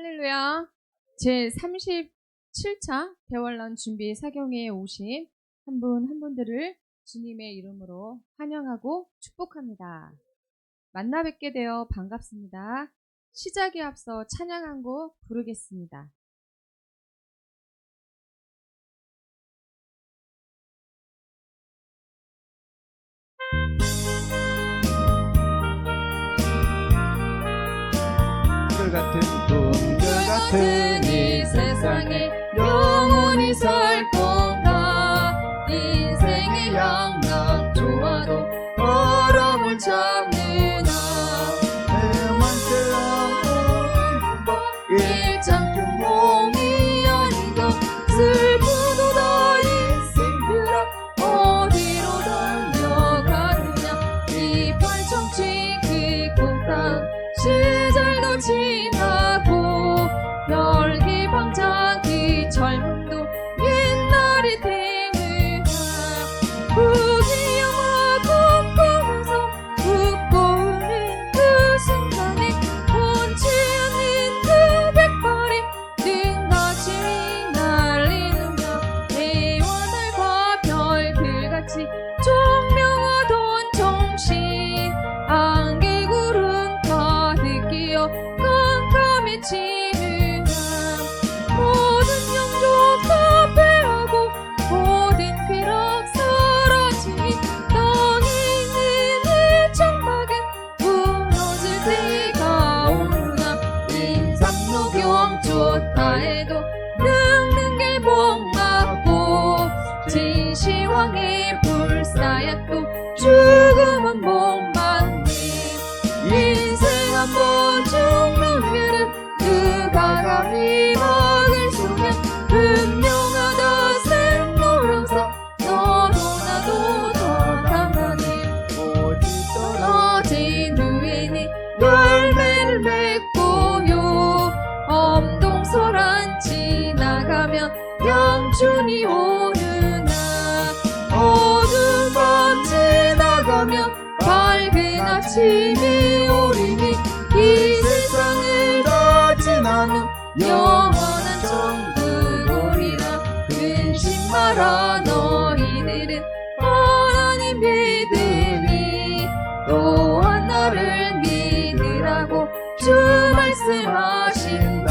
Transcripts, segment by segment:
할렐루야. 제 37차 대환란 준비 사경회에 오신 한 분 한 분들을 주님의 이름으로 환영하고 축복합니다. 만나 뵙게 되어 반갑습니다. 시작에 앞서 찬양 한 곡 부르겠습니다. 꿈결 같은 이 세상에 영원히 살 건가. 인생의 양락 좋아도 바람을 잡느나. 내맘대로는 일장큰 몸이 아닌가. 슬프도다 인생들아 어디로 달려가느냐. 이 발정치 그 꽃땅 시절도 지나고 열기 방장 그 젊음도 옛날이 되느냐. 부귀영화 꿈꾸면서 웃고 우는 그 순간에 원치 않는 그 백발이 등같이 날리는가. 해와 달과 별들같이 총명하던 정신 안개 구름 가득 끼어 깜깜해지는 밤. 모든 영족 다 패하고 모든 쾌락 사라지니 땅에 있는 이 장막은 무너질 때가 오르나. 인삼노경 좋다 해도 늙는 게 목맞고 진시황의 불사약도 죽음은 목맞네. 인생 한번 죽는 길은 누가 감히 막을 수면 분명하다 생로랑사. 너도 나도 더 당하네. 오직 떨어진 후에는 열매를 맺고요. 엄동설한 지나가면 영춘이 오느나. 어두운 밤 지나가면 밝은 아침이 오리니. 이 세상을 다 지나면 영원한 천국 오리라. 근심 마라 너희들은 하나님 믿으니 또한 나를 믿으라고 주 말씀하신다.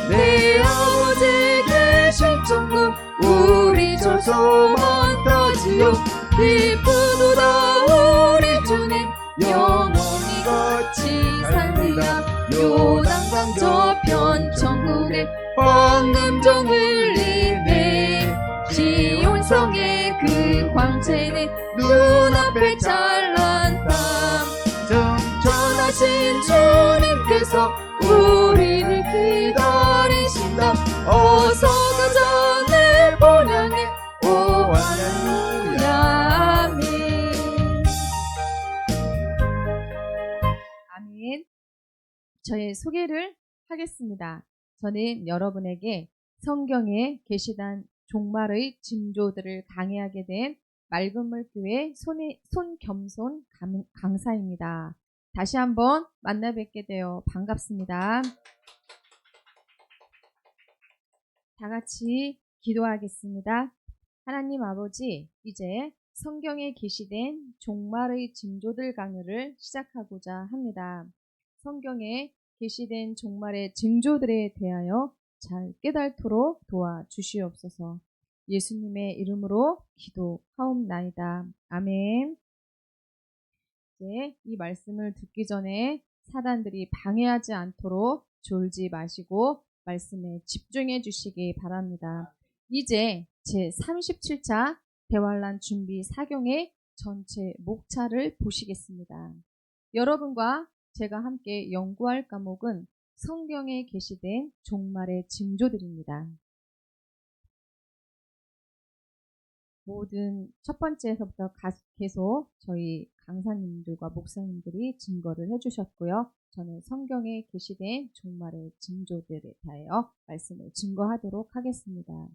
내 아버지 계신 천국 우리 조소만 따지요. 기쁘도다 우리 주님 영원히 같이 살리라. 요단강 저편 천국에 방금 종 흘리네. 시온성의 그 광채는 눈앞에 찬란함. 전하신 주님께서 우리를 기다리신다. 어서 가자 내 본향에. 오 할렐루야. 아멘. 아멘. 저의 소개를 하겠습니다. 저는 여러분에게 성경에 계시단 종말의 징조들을 강해하게 된 맑은물교회 손겸손 강사입니다. 다시 한번 만나 뵙게 되어 반갑습니다. 다 같이 기도하겠습니다. 하나님 아버지, 이제 성경에 계시된 종말의 징조들 강의를 시작하고자 합니다. 성경에 계시된 종말의 징조들에 대하여 잘 깨달도록 도와주시옵소서. 예수님의 이름으로 기도하옵나이다. 아멘. 이제 이 말씀을 듣기 전에 사단들이 방해하지 않도록 졸지 마시고 말씀에 집중해 주시기 바랍니다. 이제 제 37차 대환란 준비 사경의 전체 목차를 보시겠습니다. 여러분과 제가 함께 연구할 과목은 성경에 계시된 종말의 징조들입니다. 모든 첫 번째에서부터 계속 저희 강사님들과 목사님들이 증거를 해주셨고요. 저는 성경에 계시된 종말의 징조들에 대하여 말씀을 증거하도록 하겠습니다.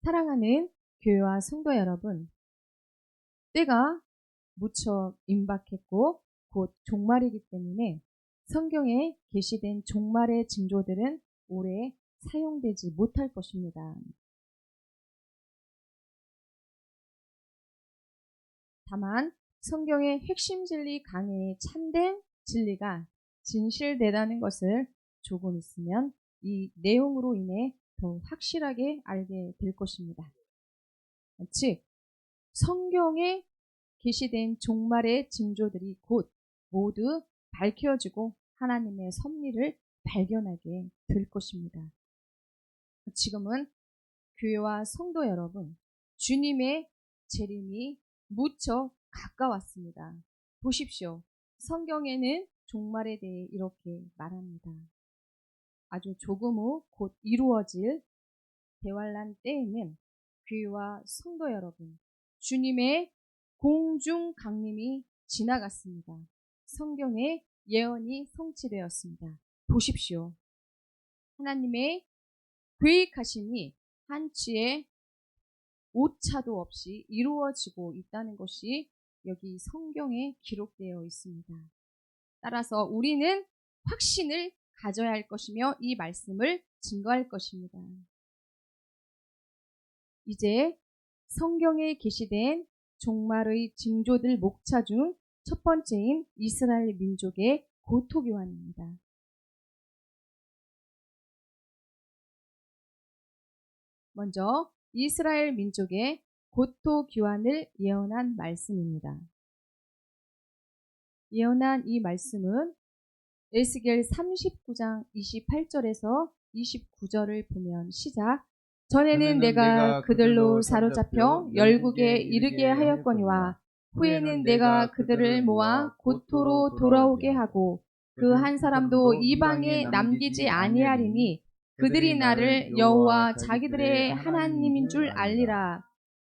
사랑하는 교회와 성도 여러분, 때가 무척 임박했고 곧 종말이기 때문에 성경에 게시된 종말의 징조들은 오래 사용되지 못할 것입니다. 다만 성경의 핵심 진리 강해의 참된 진리가 진실되다는 것을 조금 있으면 이 내용으로 인해 더 확실하게 알게 될 것입니다. 즉, 성경에 게시된 종말의 징조들이 곧 모두 밝혀지고 하나님의 섭리를 발견하게 될 것입니다. 지금은 교회와 성도 여러분, 주님의 재림이 무척 가까웠습니다. 보십시오. 성경에는 종말에 대해 이렇게 말합니다. 아주 조금 후 곧 이루어질 대환란 때에는 교회와 성도 여러분, 주님의 공중 강림이 지나갔습니다. 성경의 예언이 성취되었습니다. 보십시오. 하나님의 계획하심이 한치의 오차도 없이 이루어지고 있다는 것이 여기 성경에 기록되어 있습니다. 따라서 우리는 확신을 가져야 할 것이며 이 말씀을 증거할 것입니다. 이제 성경에 게시된 종말의 징조들 목차 중 첫 번째인 이스라엘 민족의 고토교환입니다. 먼저 이스라엘 민족의 고토교환을 예언한 말씀입니다. 예언한 이 말씀은 에스겔 39장 28절에서 29절을 보면 시작. 전에는 내가 그들로 사로잡혀 열국에 이르게 하였거니와 후에는 내가 그들을 모아 고토로 돌아오게 하고 그 한 사람도 이방에 남기지 아니하리니 그들이 나를 여호와 자기들의 하나님인 줄 알리라.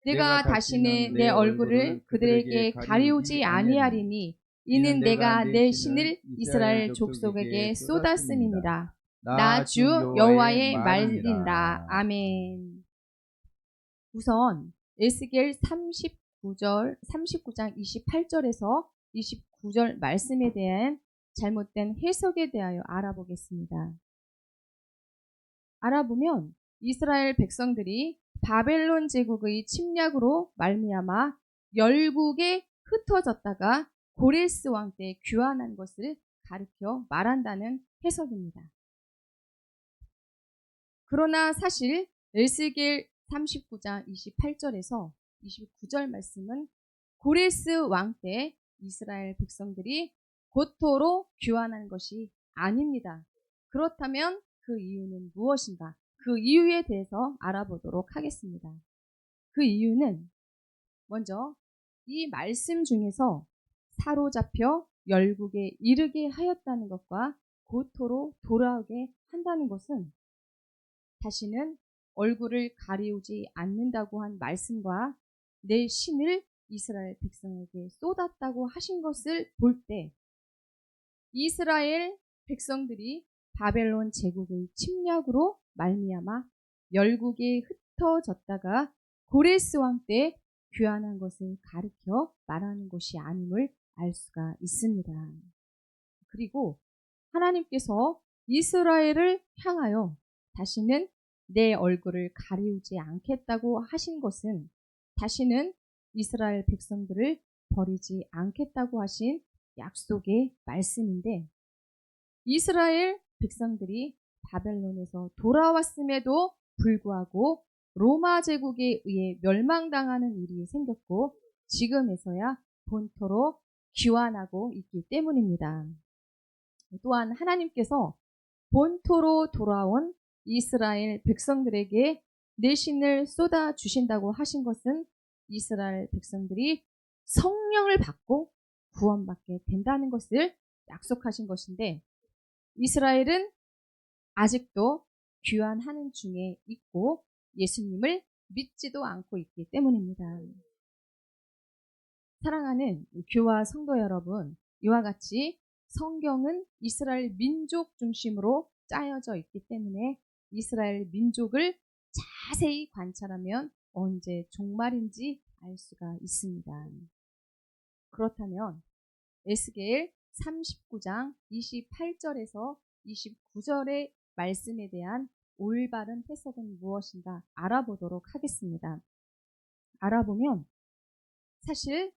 내가 다시는 내 얼굴을 그들에게 가리우지 아니하리니 이는 내가 내 신을 이스라엘 족속에게 쏟았음이니라. 나 주 여호와의 말이니라. 아멘. 우선 에스겔 39장 28절에서 29절 말씀에 대한 잘못된 해석에 대하여 알아보겠습니다. 알아보면 이스라엘 백성들이 바벨론 제국의 침략으로 말미암아 열국에 흩어졌다가 고레스 왕 때 귀환한 것을 가리켜 말한다는 해석입니다. 그러나 사실 에스겔 39장 28절에서 29절 말씀은 고레스 왕 때 이스라엘 백성들이 고토로 귀환한 것이 아닙니다. 그렇다면 그 이유는 무엇인가? 그 이유에 대해서 알아보도록 하겠습니다. 그 이유는 먼저 이 말씀 중에서 사로잡혀 열국에 이르게 하였다는 것과 고토로 돌아오게 한다는 것은 다시는 얼굴을 가리우지 않는다고 한 말씀과 내 신을 이스라엘 백성에게 쏟았다고 하신 것을 볼 때 이스라엘 백성들이 바벨론 제국의 침략으로 말미암아 열국에 흩어졌다가 고레스 왕 때 귀환한 것을 가리켜 말하는 것이 아님을 알 수가 있습니다. 그리고 하나님께서 이스라엘을 향하여 다시는 내 얼굴을 가리우지 않겠다고 하신 것은 다시는 이스라엘 백성들을 버리지 않겠다고 하신 약속의 말씀인데 이스라엘 백성들이 바벨론에서 돌아왔음에도 불구하고 로마 제국에 의해 멸망당하는 일이 생겼고 지금에서야 본토로 귀환하고 있기 때문입니다. 또한 하나님께서 본토로 돌아온 이스라엘 백성들에게 내 신을 쏟아 주신다고 하신 것은 이스라엘 백성들이 성령을 받고 구원받게 된다는 것을 약속하신 것인데 이스라엘은 아직도 귀환하는 중에 있고 예수님을 믿지도 않고 있기 때문입니다. 사랑하는 교와 성도 여러분, 이와 같이 성경은 이스라엘 민족 중심으로 짜여져 있기 때문에 이스라엘 민족을 자세히 관찰하면 언제 종말인지 알 수가 있습니다. 그렇다면 에스겔 39장 28절에서 29절의 말씀에 대한 올바른 해석은 무엇인가 알아보도록 하겠습니다. 알아보면 사실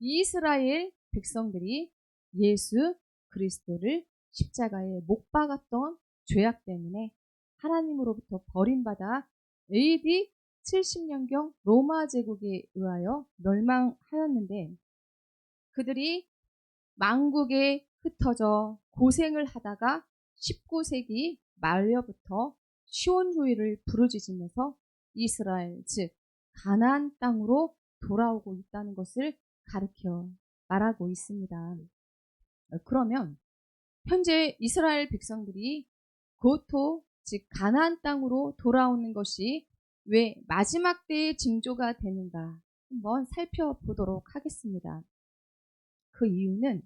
이스라엘 백성들이 예수 그리스도를 십자가에 못 박았던 죄악 때문에 하나님으로부터 버림받아 AD 70년경 로마 제국에 의하여 멸망하였는데 그들이 망국에 흩어져 고생을 하다가 19세기 말려부터 시온주의를 부르짖으면서 이스라엘 즉 가나안 땅으로 돌아오고 있다는 것을 가르쳐 말하고 있습니다. 그러면 현재 이스라엘 백성들이 고토 즉 가나안 땅으로 돌아오는 것이 왜 마지막 때의 징조가 되는가 한번 살펴보도록 하겠습니다. 그 이유는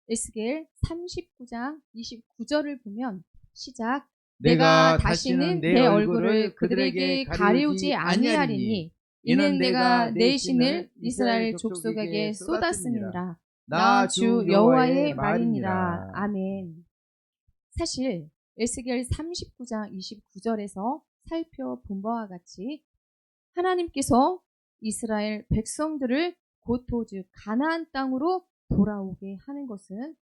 에스겔 39장 29절을 보면 시작 내가 다시는 내 얼굴을 그들에게 가리우지 아니하리니 이는 내가 내 신을 이스라엘 족속에게 쏟았음이니라. 나 주 여호와의 말이니라. 아멘. 사실 에스겔 39장 29절에서 살펴본 바와 같이 하나님께서 이스라엘 백성들을 고토 즉 가나안 땅으로 돌아오게 하는 것은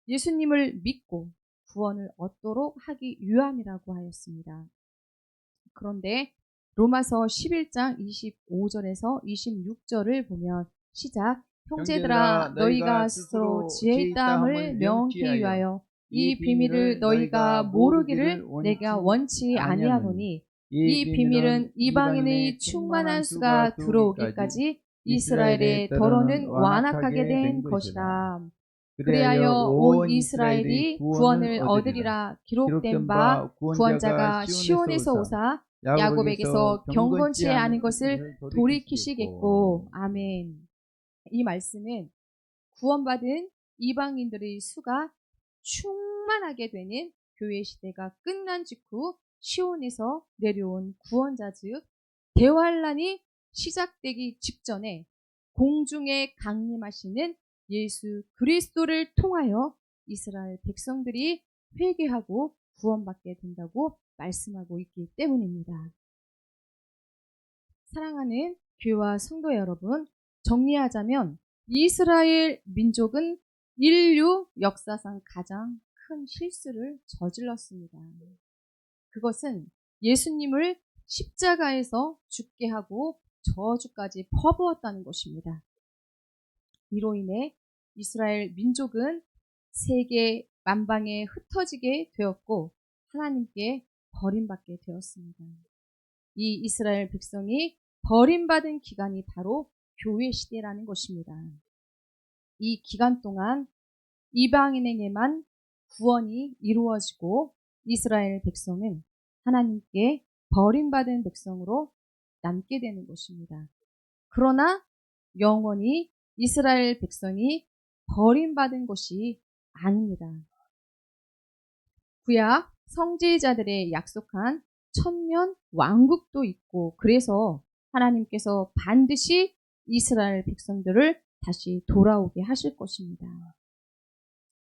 예수님을 믿고 구원을 얻도록 하기 위함이라고 하였습니다. 그런데 로마서 11장 25절에서 26절을 보면 시작 형제들아 너희가 스스로 지혜 있다함을 명케 위하여 이 비밀을 너희가 모르기를 내가 원치 아니하노니 이 비밀은 이방인의 충만한 수가 들어오기까지 이스라엘의 더러는 완악하게 된 것이라. 그리하여 온 이스라엘이 구원을 얻으리라 기록된 바 구원자가 시온에서 오사 야곱에게서 경건치 않은 것을 돌이키시겠고. 아멘. 이 말씀은 구원받은 이방인들의 수가 충만하게 되는 교회 시대가 끝난 직후 시온에서 내려온 구원자 즉 대환란이 시작되기 직전에 공중에 강림하시는 예수 그리스도를 통하여 이스라엘 백성들이 회개하고 구원받게 된다고 말씀하고 있기 때문입니다. 사랑하는 교회와 성도 여러분, 정리하자면 이스라엘 민족은 인류 역사상 가장 큰 실수를 저질렀습니다. 그것은 예수님을 십자가에서 죽게 하고 저주까지 퍼부었다는 것입니다. 이로 인해 이스라엘 민족은 세계 만방에 흩어지게 되었고 하나님께 버림받게 되었습니다. 이 이스라엘 백성이 버림받은 기간이 바로 교회 시대라는 것입니다. 이 기간 동안 이방인에게만 구원이 이루어지고 이스라엘 백성은 하나님께 버림받은 백성으로 남게 되는 것입니다. 그러나 영원히 이스라엘 백성이 버림받은 것이 아닙니다. 구약 성지자들의 약속한 천년 왕국도 있고 그래서 하나님께서 반드시 이스라엘 백성들을 다시 돌아오게 하실 것입니다.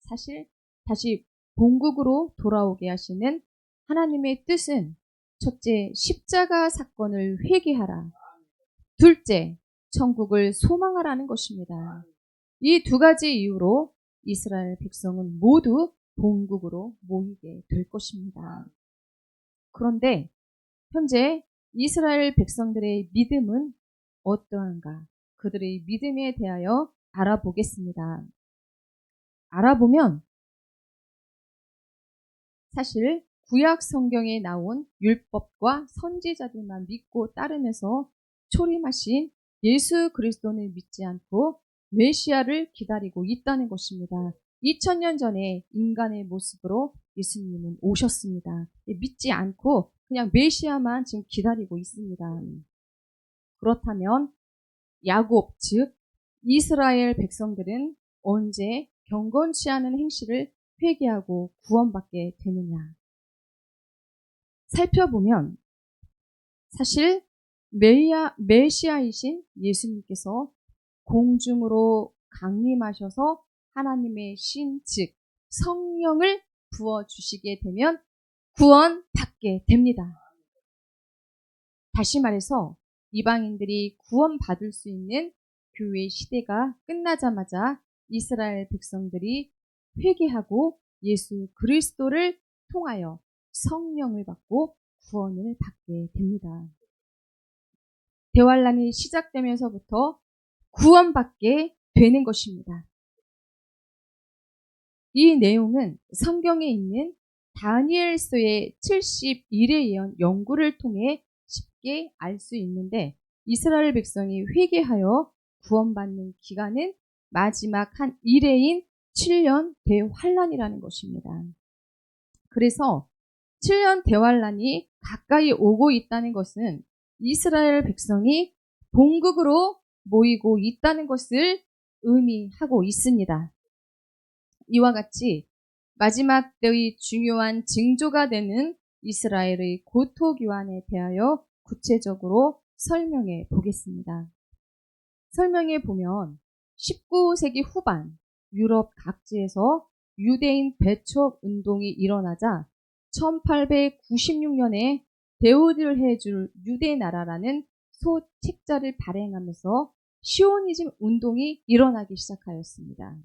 사실 다시 본국으로 돌아오게 하시는 하나님의 뜻은 첫째, 십자가 사건을 회개하라. 둘째, 천국을 소망하라는 것입니다. 이 두 가지 이유로 이스라엘 백성은 모두 본국으로 모이게 될 것입니다. 그런데 현재 이스라엘 백성들의 믿음은 어떠한가? 그들의 믿음에 대하여 알아보겠습니다. 알아보면 사실 구약 성경에 나온 율법과 선지자들만 믿고 따르면서 초림하신 예수 그리스도를 믿지 않고 메시아를 기다리고 있다는 것입니다. 2000년 전에 인간의 모습으로 예수님은 오셨습니다. 믿지 않고 그냥 메시아만 지금 기다리고 있습니다. 그렇다면 야곱 즉 이스라엘 백성들은 언제 경건치 않은 행실을 회개하고 구원받게 되느냐? 살펴보면 사실 메시아이신 예수님께서 공중으로 강림하셔서 하나님의 신, 즉 성령을 부어주시게 되면 구원받게 됩니다. 다시 말해서 이방인들이 구원받을 수 있는 교회 시대가 끝나자마자 이스라엘 백성들이 회개하고 예수 그리스도를 통하여 성령을 받고 구원을 받게 됩니다. 대환란이 시작되면서부터 구원받게 되는 것입니다. 이 내용은 성경에 있는 다니엘서의 71의 예언 연구를 통해 쉽게 알 수 있는데, 이스라엘 백성이 회개하여 구원받는 기간은 마지막 한 이래인 7년 대환란이라는 것입니다. 그래서 7년 대환란이 가까이 오고 있다는 것은 이스라엘 백성이 본국으로 모이고 있다는 것을 의미하고 있습니다. 이와 같이 마지막 때의 중요한 징조가 되는 이스라엘의 고토기환에 대하여 구체적으로 설명해 보겠습니다. 설명해 보면 19세기 후반 유럽 각지에서 유대인 배척 운동이 일어나자 1896년에 대우를 해줄 유대나라라는 소책자를 발행하면서 시오니즘 운동이 일어나기 시작하였습니다.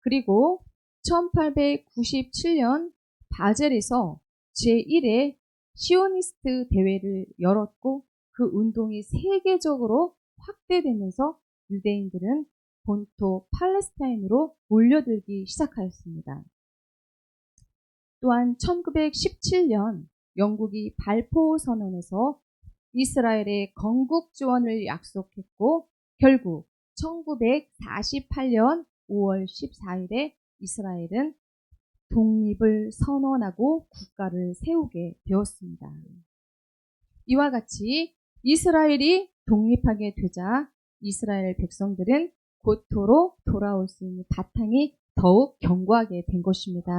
그리고 1897년 바젤에서 제1회 시오니스트 대회를 열었고, 그 운동이 세계적으로 확대되면서 유대인들은 본토 팔레스타인으로 몰려들기 시작하였습니다. 또한 1917년 영국이 발포 선언에서 이스라엘의 건국 지원을 약속했고, 결국 1948년 5월 14일에 이스라엘은 독립을 선언하고 국가를 세우게 되었습니다. 이와 같이 이스라엘이 독립하게 되자 이스라엘 백성들은 고토로 돌아올 수 있는 바탕이 더욱 견고하게 된 것입니다.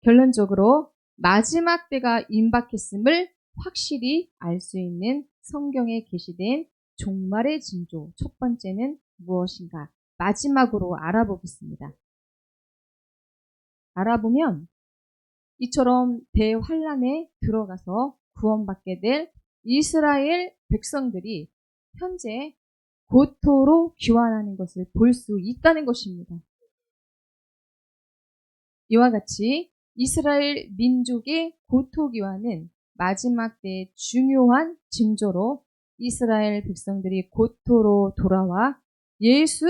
결론적으로 마지막 때가 임박했음을 확실히 알 수 있는 성경에 게시된 종말의 징조 첫 번째는 무엇인가? 마지막으로 알아보겠습니다. 알아보면 이처럼 대환란에 들어가서 구원받게 될 이스라엘 백성들이 현재 고토로 귀환하는 것을 볼 수 있다는 것입니다. 이와 같이 이스라엘 민족의 고토 귀환은 마지막 때의 중요한 징조로 이스라엘 백성들이 고토로 돌아와 예수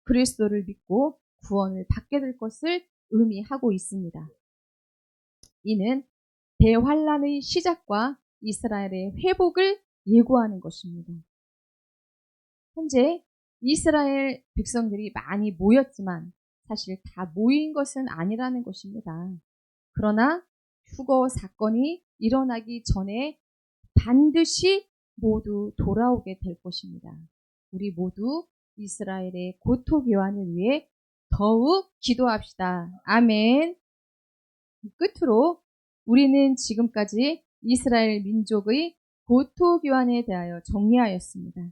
그리스도를 믿고 구원을 받게 될 것을 의미하고 있습니다. 이는 대환란의 시작과 이스라엘의 회복을 예고하는 것입니다. 현재 이스라엘 백성들이 많이 모였지만 사실 다 모인 것은 아니라는 것입니다. 그러나 휴거 사건이 일어나기 전에 반드시 모두 돌아오게 될 것입니다. 우리 모두 이스라엘의 고토 교환을 위해 더욱 기도합시다. 아멘. 끝으로 우리는 지금까지 이스라엘 민족의 고토 교환에 대하여 정리하였습니다.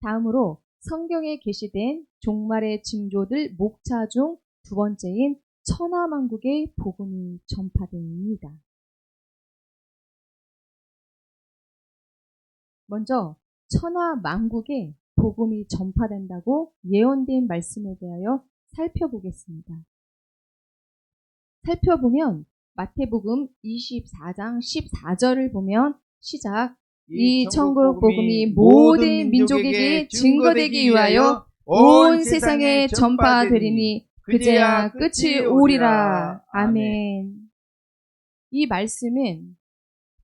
다음으로 성경에 게시된 종말의 징조들 목차 중 두 번째인 천하만국의 복음이 전파됩니다. 먼저 천하만국에 복음이 전파된다고 예언된 말씀에 대하여 살펴보겠습니다. 살펴보면 마태복음 24장 14절을 보면 시작, 이 천국 복음이 모든 민족에게 증거되기 위하여 온 세상에 전파되리니 그제야 끝이 오리라. 아멘. 이 말씀은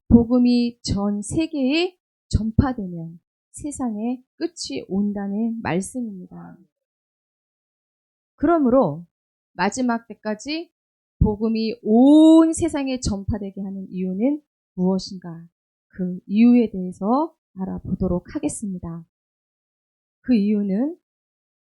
복음이 전 세계에 전파되면 세상에 끝이 온다는 말씀입니다. 그러므로 마지막 때까지 복음이 온 세상에 전파되게 하는 이유는 무엇인가? 그 이유에 대해서 알아보도록 하겠습니다. 그 이유는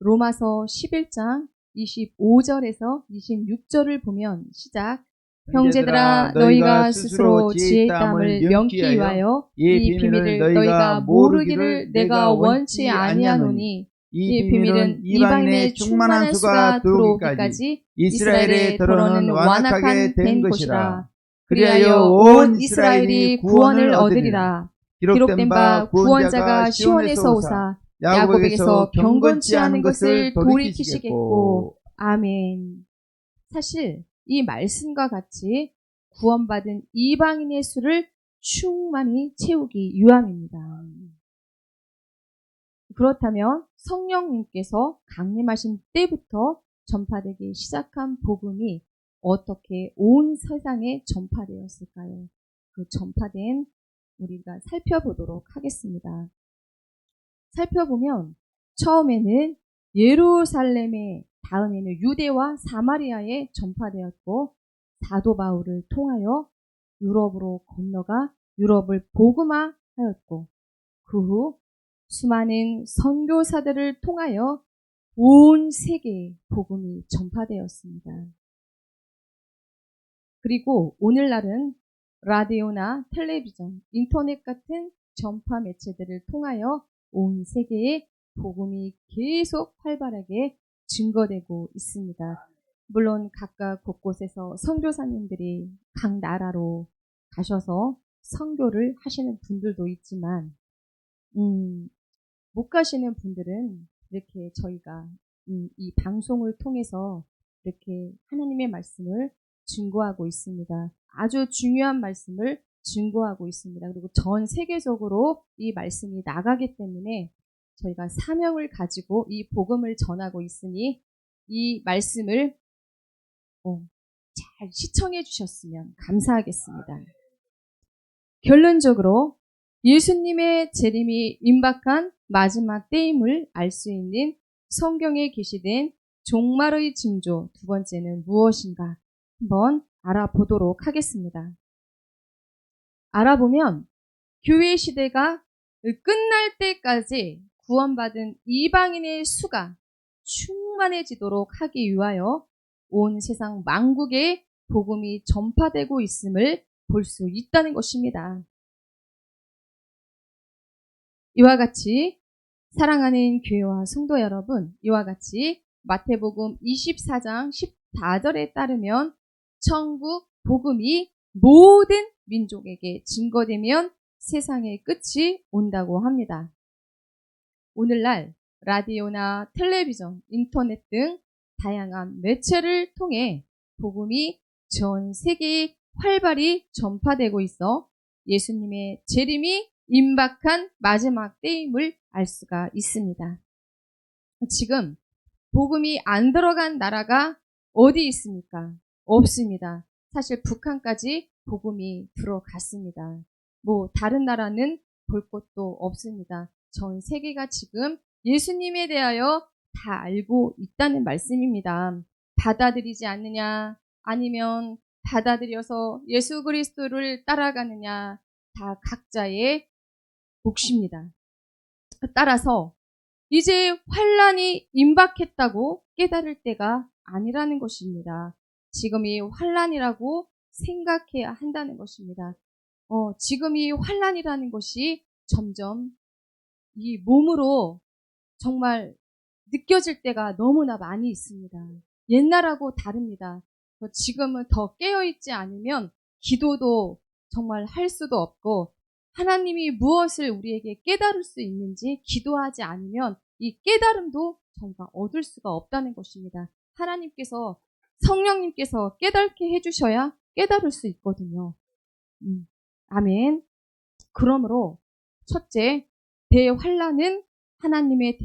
로마서 11장 25절에서 26절을 보면 시작, 형제들아 너희가 스스로 지혜의 땀을 명기 위하여 이 비밀을 너희가 모르기를 내가 원치 아니하노니 이 비밀은 이방인의 충만한 수가 들어오기까지 이스라엘의 더러는 완악하게 된 것이라. 그리하여 온 이스라엘이 구원을 얻으리라. 기록된 바 구원자가 시온에서 오사 야곱에게서 경건치 않은 것을 돌이키시겠고. 아멘. 사실 이 말씀과 같이 구원받은 이방인의 수를 충만히 채우기 위함입니다. 그렇다면 성령님께서 강림하신 때부터 전파되기 시작한 복음이 어떻게 온 세상에 전파되었을까요? 그 전파된 우리가 살펴보도록 하겠습니다. 살펴보면 처음에는 예루살렘에, 다음에는 유대와 사마리아에 전파되었고 사도 바울을 통하여 유럽으로 건너가 유럽을 복음화하였고 그 후 수많은 선교사들을 통하여 온 세계에 복음이 전파되었습니다. 그리고 오늘날은 라디오나 텔레비전, 인터넷 같은 전파 매체들을 통하여 온 세계에 복음이 계속 활발하게 증거되고 있습니다. 물론 각각 곳곳에서 선교사님들이 각 나라로 가셔서 선교를 하시는 분들도 있지만 못 가시는 분들은 이렇게 저희가 이 방송을 통해서 이렇게 하나님의 말씀을 증거하고 있습니다. 아주 중요한 말씀을 증거하고 있습니다. 그리고 전 세계적으로 이 말씀이 나가기 때문에 저희가 사명을 가지고 이 복음을 전하고 있으니 이 말씀을 잘 시청해 주셨으면 감사하겠습니다. 결론적으로 예수님의 재림이 임박한 마지막 때임을 알 수 있는 성경에 게시된 종말의 징조 두 번째는 무엇인가 한번 알아보도록 하겠습니다. 알아보면 교회 시대가 끝날 때까지 구원받은 이방인의 수가 충만해지도록 하기 위하여 온 세상 만국에 복음이 전파되고 있음을 볼 수 있다는 것입니다. 이와 같이 사랑하는 교회와 성도 여러분, 이와 같이 마태복음 24장 14절에 따르면 천국 복음이 모든 민족에게 증거되면 세상의 끝이 온다고 합니다. 오늘날 라디오나 텔레비전, 인터넷 등 다양한 매체를 통해 복음이 전 세계에 활발히 전파되고 있어 예수님의 재림이 임박한 마지막 때임을 알 수가 있습니다. 지금 복음이 안 들어간 나라가 어디 있습니까? 없습니다. 사실 북한까지 복음이 들어갔습니다. 다른 나라는 볼 것도 없습니다. 전 세계가 지금 예수님에 대하여 다 알고 있다는 말씀입니다. 받아들이지 않느냐, 아니면 받아들여서 예수 그리스도를 따라가느냐, 다 각자의 몫입니다. 따라서 이제 환란이 임박했다고 깨달을 때가 아니라는 것입니다. 지금이 환란이라고 생각해야 한다는 것입니다. 지금이 환란이라는 것이 점점 이 몸으로 정말 느껴질 때가 너무나 많이 있습니다. 옛날하고 다릅니다. 지금은 더 깨어있지 않으면 기도도 정말 할 수도 없고 하나님이 무엇을 우리에게 깨달을 수 있는지 기도하지 않으면 이 깨달음도 저희가 얻을 수가 없다는 것입니다. 하나님께서 성령님께서 깨닫게 해주셔야 깨달을 수 있거든요. 아멘. 그러므로 첫째, 대환란은 하나님의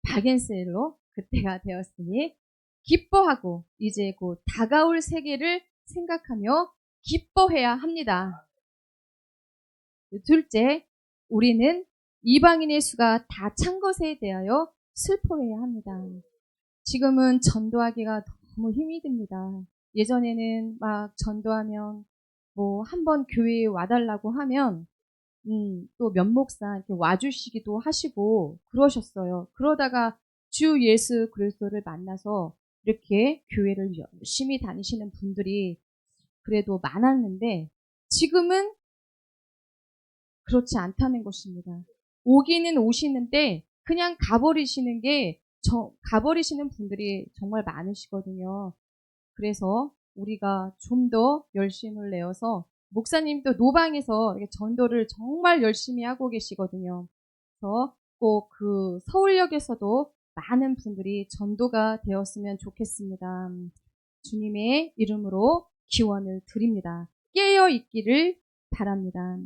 박앤셀로 그때가 되었으니 기뻐하고 이제 곧 다가올 세계를 생각하며 기뻐해야 합니다. 둘째, 우리는 이방인의 수가 다 찬 것에 대하여 슬퍼해야 합니다. 지금은 전도하기가 너무 힘이 듭니다. 예전에는 막 전도하면 한번 교회에 와달라고 하면 또 면목상 이렇게 와주시기도 하시고 그러셨어요. 그러다가 주 예수 그리스도를 만나서 이렇게 교회를 열심히 다니시는 분들이 그래도 많았는데 지금은 그렇지 않다는 것입니다. 오기는 오시는데 그냥 가버리시는 가버리시는 분들이 정말 많으시거든요. 그래서 우리가 좀 더 열심을 내어서 목사님도 노방에서 이렇게 전도를 정말 열심히 하고 계시거든요. 그래서 꼭 그 서울역에서도 많은 분들이 전도가 되었으면 좋겠습니다. 주님의 이름으로 기원을 드립니다. 깨어 있기를 바랍니다.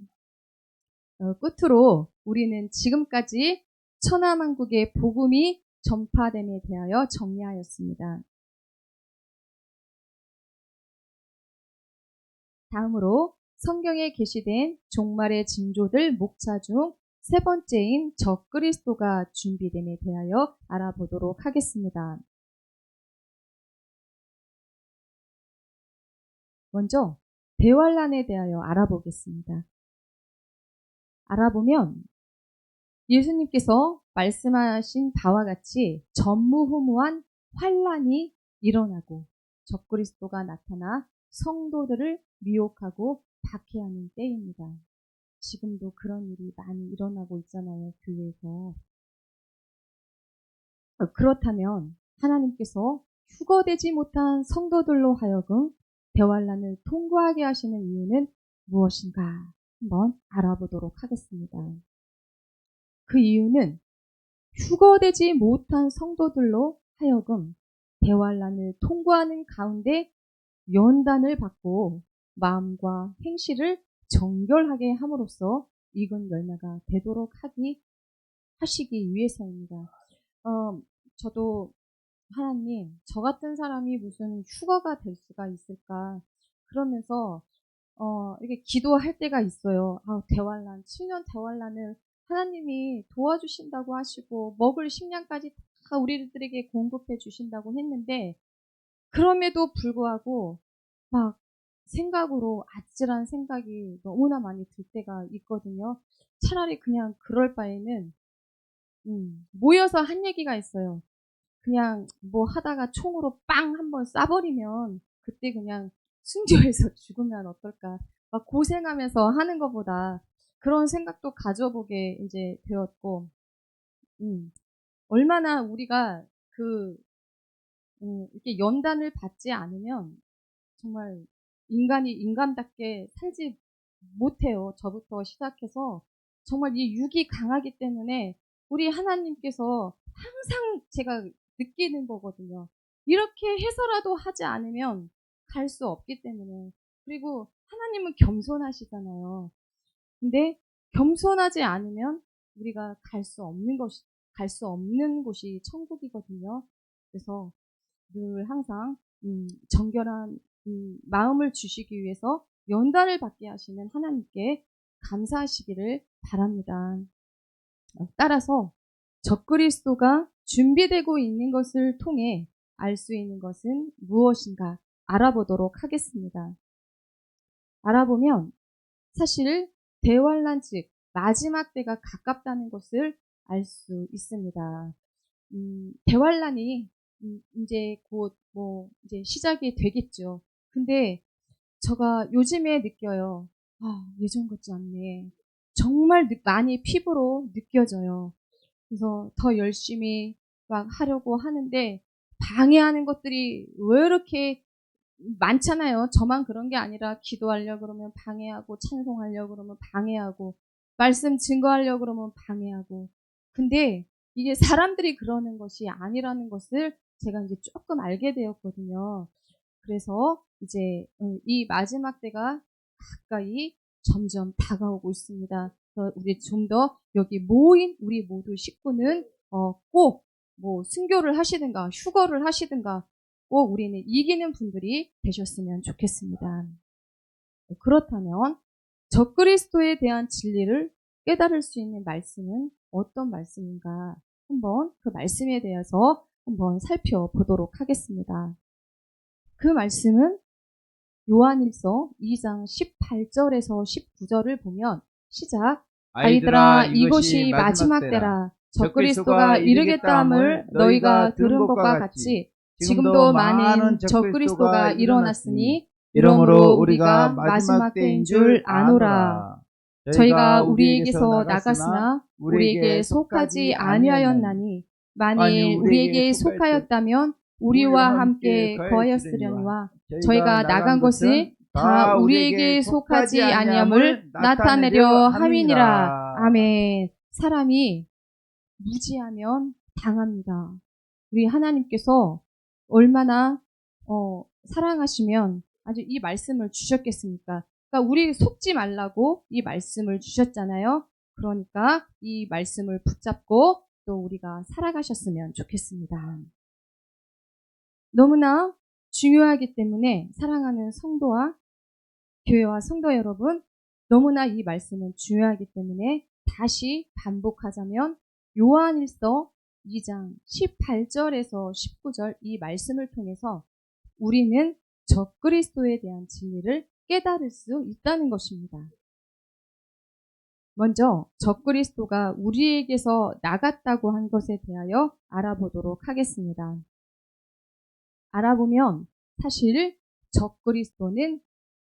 끝으로 우리는 지금까지 천하만국의 복음이 전파됨에 대하여 정리하였습니다. 다음으로 성경에 게시된 종말의 징조들 목차 중 세 번째인 적그리스도가 준비됨에 대하여 알아보도록 하겠습니다. 먼저 대환란에 대하여 알아보겠습니다. 알아보면 예수님께서 말씀하신 바와 같이 전무후무한 환란이 일어나고 적그리스도가 나타나 성도들을 미혹하고 박해하는 때입니다. 지금도 그런 일이 많이 일어나고 있잖아요, 교회에서. 그렇다면 하나님께서 휴거되지 못한 성도들로 하여금 대환란을 통과하게 하시는 이유는 무엇인가 한번 알아보도록 하겠습니다. 그 이유는 휴거되지 못한 성도들로 하여금 대환란을 통과하는 가운데 연단을 받고 마음과 행실을 정결하게 함으로써 익은 열매가 되도록 하시기 위해서입니다. 저도 하나님, 저 같은 사람이 무슨 휴거가 될 수가 있을까? 그러면서 이렇게 기도할 때가 있어요. 대환란, 7년 대환란을 하나님이 도와주신다고 하시고 먹을 식량까지 다 우리들에게 공급해 주신다고 했는데 그럼에도 불구하고 막 생각으로 아찔한 생각이 너무나 많이 들 때가 있거든요. 차라리 그냥 그럴 바에는 모여서 한 얘기가 있어요. 그냥 뭐 하다가 총으로 빵 한번 쏴버리면 그때 그냥 순교해서 죽으면 어떨까. 막 고생하면서 하는 것보다 그런 생각도 가져보게 이제 되었고, 얼마나 우리가 이렇게 연단을 받지 않으면 정말 인간이 인간답게 살지 못해요. 저부터 시작해서 정말 이 육이 강하기 때문에 우리 하나님께서 항상 제가 느끼는 거거든요. 이렇게 해서라도 하지 않으면 갈 수 없기 때문에. 그리고 하나님은 겸손하시잖아요. 근데 겸손하지 않으면 우리가 갈 수 없는 곳이 천국이거든요. 그래서 늘 항상 정결한 마음을 주시기 위해서 연단을 받게 하시는 하나님께 감사하시기를 바랍니다. 따라서 적그리스도가 준비되고 있는 것을 통해 알 수 있는 것은 무엇인가 알아보도록 하겠습니다. 알아보면 사실 대환란 즉 마지막 때가 가깝다는 것을 알 수 있습니다. 대환란이 이제 곧 이제 시작이 되겠죠. 근데 제가 요즘에 느껴요. 예전 같지 않네. 정말 많이 피부로 느껴져요. 그래서 더 열심히 막 하려고 하는데 방해하는 것들이 왜 이렇게 많잖아요. 저만 그런 게 아니라 기도하려고 그러면 방해하고 찬송하려고 그러면 방해하고 말씀 증거하려고 그러면 방해하고. 근데 이게 사람들이 그러는 것이 아니라는 것을 제가 이제 조금 알게 되었거든요. 그래서 이제 이 마지막 때가 가까이 점점 다가오고 있습니다. 그래서 우리 좀 더 여기 모인 우리 모두 식구는 꼭 뭐 순교를 하시든가 휴거를 하시든가 꼭 우리는 이기는 분들이 되셨으면 좋겠습니다. 그렇다면 적그리스도에 대한 진리를 깨달을 수 있는 말씀은 어떤 말씀인가 한번 그 말씀에 대해서 한번 살펴보도록 하겠습니다. 그 말씀은 요한일서 2장 18절에서 19절을 보면 시작. 아이들아 이것이 마지막 때라. 적그리스도가 이르겠다 함을 너희가 들은 것과 같이 지금도 많은 적그리스도가 일어났으니 이러므로 우리가 마지막 때인 줄 아노라. 저희가 우리에게서 나갔으나 우리에게 속하지 아니하였나니 만일 우리에게 속하였다면 우리와 함께 거하였으려니와 저희가 나간 것이 다 우리에게 속하지 아니함을 나타내려 함이니라. 아멘. 사람이 무지하면 당합니다. 우리 하나님께서 얼마나 사랑하시면 아주 이 말씀을 주셨겠습니까? 그러니까 우리 속지 말라고 이 말씀을 주셨잖아요. 그러니까 이 말씀을 붙잡고 또 우리가 살아가셨으면 좋겠습니다. 너무나 중요하기 때문에 사랑하는 성도와 교회와 성도 여러분, 너무나 이 말씀은 중요하기 때문에 다시 반복하자면 요한일서 2장 18절에서 19절 이 말씀을 통해서 우리는 적그리스도에 대한 진리를 깨달을 수 있다는 것입니다. 먼저 적그리스도가 우리에게서 나갔다고 한 것에 대하여 알아보도록 하겠습니다. 알아보면 사실 적그리스도는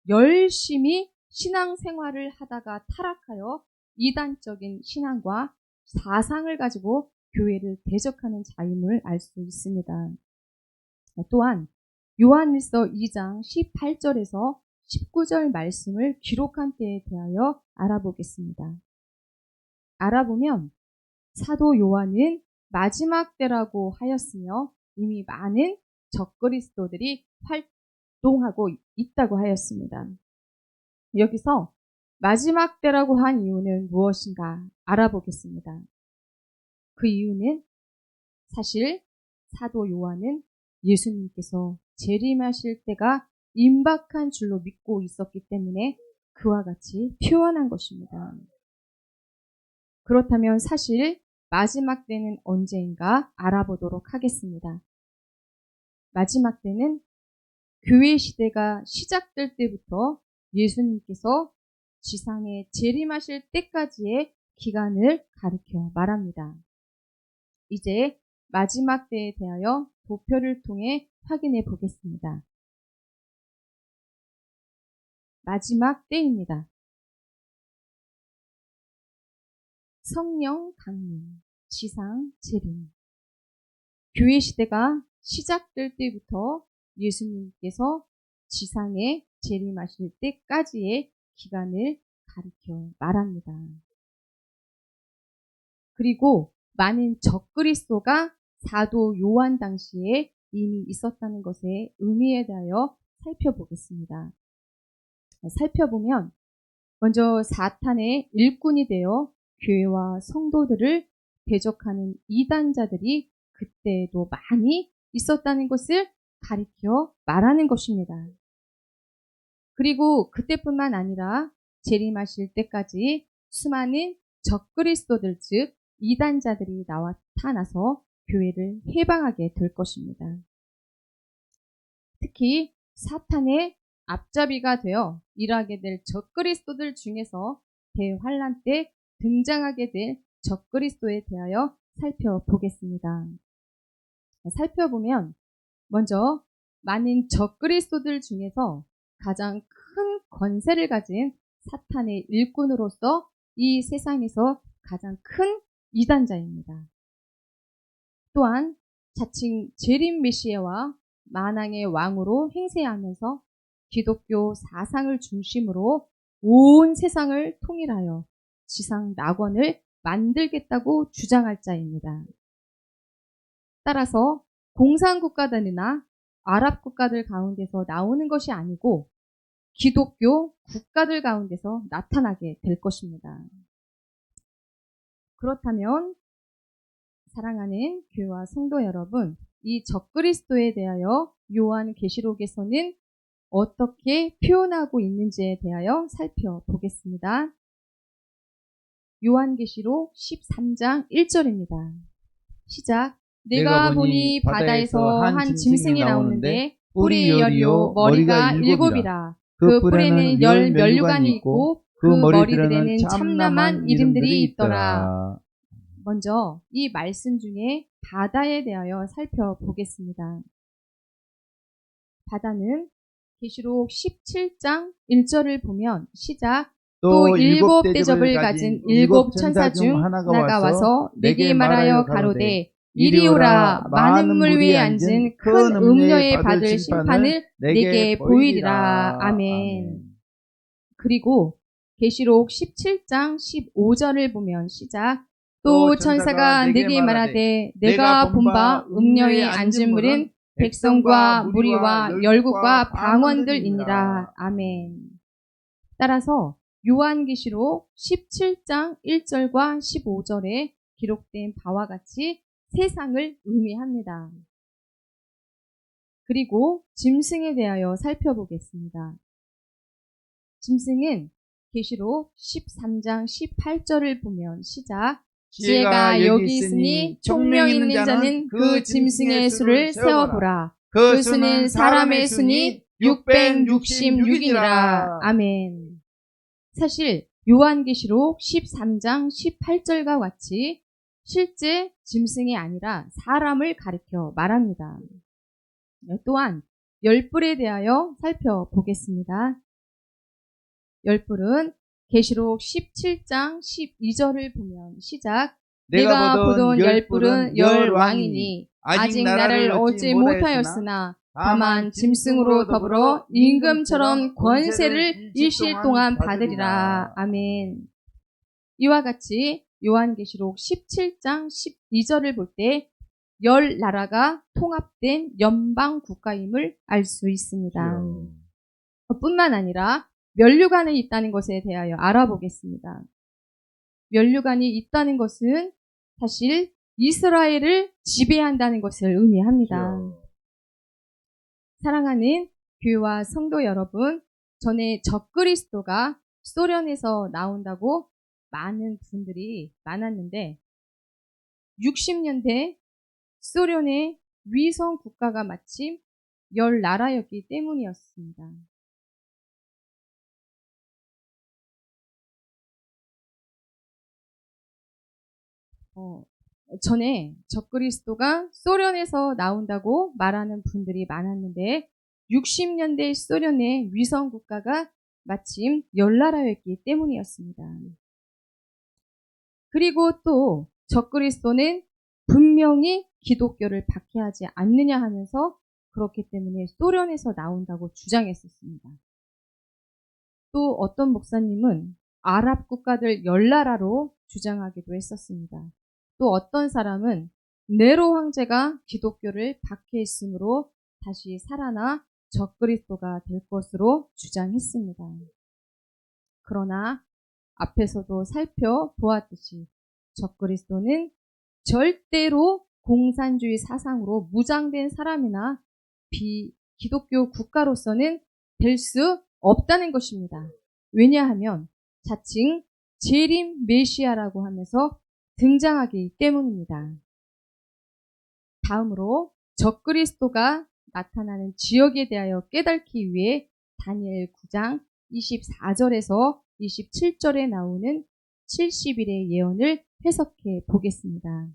열심히 신앙생활을 하다가 타락하여 이단적인 신앙과 사상을 가지고 교회를 대적하는 자임을 알 수 있습니다. 또한 요한일서 2장 18절에서 19절 말씀을 기록한 때에 대하여 알아보겠습니다. 알아보면 사도 요한은 마지막 때라고 하였으며 이미 많은 적그리스도들이 활동하고 있다고 하였습니다. 여기서 마지막 때라고 한 이유는 무엇인가 알아보겠습니다. 그 이유는 사실 사도 요한은 예수님께서 재림하실 때가 임박한 줄로 믿고 있었기 때문에 그와 같이 표현한 것입니다. 그렇다면 사실 마지막 때는 언제인가 알아보도록 하겠습니다. 마지막 때는 교회 시대가 시작될 때부터 예수님께서 지상에 재림하실 때까지의 기간을 가리켜 말합니다. 이제 마지막 때에 대하여 도표를 통해 확인해 보겠습니다. 마지막 때입니다. 성령 강림, 지상 재림. 교회 시대가 시작될 때부터 예수님께서 지상에 재림하실 때까지의 기간을 가리켜 말합니다. 그리고 많은 적그리스도가 사도 요한 당시에 이미 있었다는 것의 의미에 대하여 살펴보겠습니다. 살펴보면 먼저 사탄의 일꾼이 되어 교회와 성도들을 대적하는 이단자들이 그때에도 많이 있었다는 것을 가리켜 말하는 것입니다. 그리고 그때뿐만 아니라 재림하실 때까지 수많은 적그리스도들 즉 이단자들이 나타나서 교회를 해방하게 될 것입니다. 특히 사탄의 앞잡이가 되어 일하게 될 적그리스도들 중에서 대환란 때 등장하게 될 적그리스도에 대하여 살펴보겠습니다. 살펴보면 먼저 많은 적그리스도들 중에서 가장 큰 권세를 가진 사탄의 일꾼으로서 이 세상에서 가장 큰 이단자입니다. 또한 자칭 재림 메시아와 만왕의 왕으로 행세하면서 기독교 사상을 중심으로 온 세상을 통일하여 지상 낙원을 만들겠다고 주장할 자입니다. 따라서 공산국가들이나 아랍 국가들 가운데서 나오는 것이 아니고 기독교 국가들 가운데서 나타나게 될 것입니다. 그렇다면 사랑하는 교회와 성도 여러분, 이 적그리스도에 대하여 요한계시록에서는 어떻게 표현하고 있는지에 대하여 살펴보겠습니다. 요한계시록 13장 1절입니다. 시작. 내가 보니 바다에서 한 짐승이 나오는데 뿔이 열이요 머리가 일곱이라. 그 뿔에는 열 면류관이 있고 그 머리들에는 참남한 이름들이 있더라. 먼저 이 말씀 중에 바다에 대하여 살펴보겠습니다. 바다는 계시록 17장 1절을 보면 시작 또 일곱 대접을 가진 일곱 천사 중 하나가 와서 내게 말하여 가로되 이리 오라. 많은 물 위에 앉은 큰 음녀에 받을 심판을 내게 보이리라. 아멘. 그리고 계시록 17장 15절을 보면 시작 또 천사가 내게 말하되 내가 본 바 음녀에 앉은 물은 백성과 무리와 열국과 방언들이니라. 아멘. 따라서 요한계시록 17장 1절과 15절에 기록된 바와 같이 세상을 의미합니다. 그리고 짐승에 대하여 살펴보겠습니다. 짐승은 계시록 13장 18절을 보면 시작 지혜가 여기 있으니 총명 있는 자는 그 짐승의 수를 세어보라. 그 수는 사람의 수니 666이니라. 아멘. 사실 요한계시록 13장 18절과 같이 실제 짐승이 아니라 사람을 가리켜 말합니다. 또한 열불에 대하여 살펴보겠습니다. 열불은 계시록 17장 12절을 보면 시작 내가 보던 열불은 열왕이니 아직 나를 얻지 못하였으나 다만 짐승으로 더불어 임금처럼 권세를 일실 동안 받으리라. 아멘. 이와 같이 요한계시록 17장 12절을 볼 때 열 나라가 통합된 연방 국가임을 알 수 있습니다. 뿐만 아니라 면류관이 있다는 것에 대하여 알아보겠습니다. 면류관이 있다는 것은 사실 이스라엘을 지배한다는 것을 의미합니다. 사랑하는 교회와 성도 여러분, 전에 적그리스도가 소련에서 나온다고 많은 분들이 많았는데 60년대 소련의 위성 국가가 마침 열 나라였기 때문이었습니다. 전에 적그리스도가 소련에서 나온다고 말하는 분들이 많았는데 60년대 소련의 위성 국가가 마침 열 나라였기 때문이었습니다. 그리고 또 적그리스도는 분명히 기독교를 박해하지 않느냐 하면서 그렇기 때문에 소련에서 나온다고 주장했었습니다. 또 어떤 목사님은 아랍 국가들 열 나라로 주장하기도 했었습니다. 또 어떤 사람은 네로 황제가 기독교를 박해했으므로 다시 살아나 적그리스도가 될 것으로 주장했습니다. 그러나 앞에서도 살펴보았듯이 적그리스도는 절대로 공산주의 사상으로 무장된 사람이나 비기독교 국가로서는 될 수 없다는 것입니다. 왜냐하면 자칭 재림 메시아라고 하면서 등장하기 때문입니다. 다음으로 적그리스도가 나타나는 지역에 대하여 깨닫기 위해 다니엘 9장 24절에서 27절에 나오는 70일의 예언을 해석해 보겠습니다.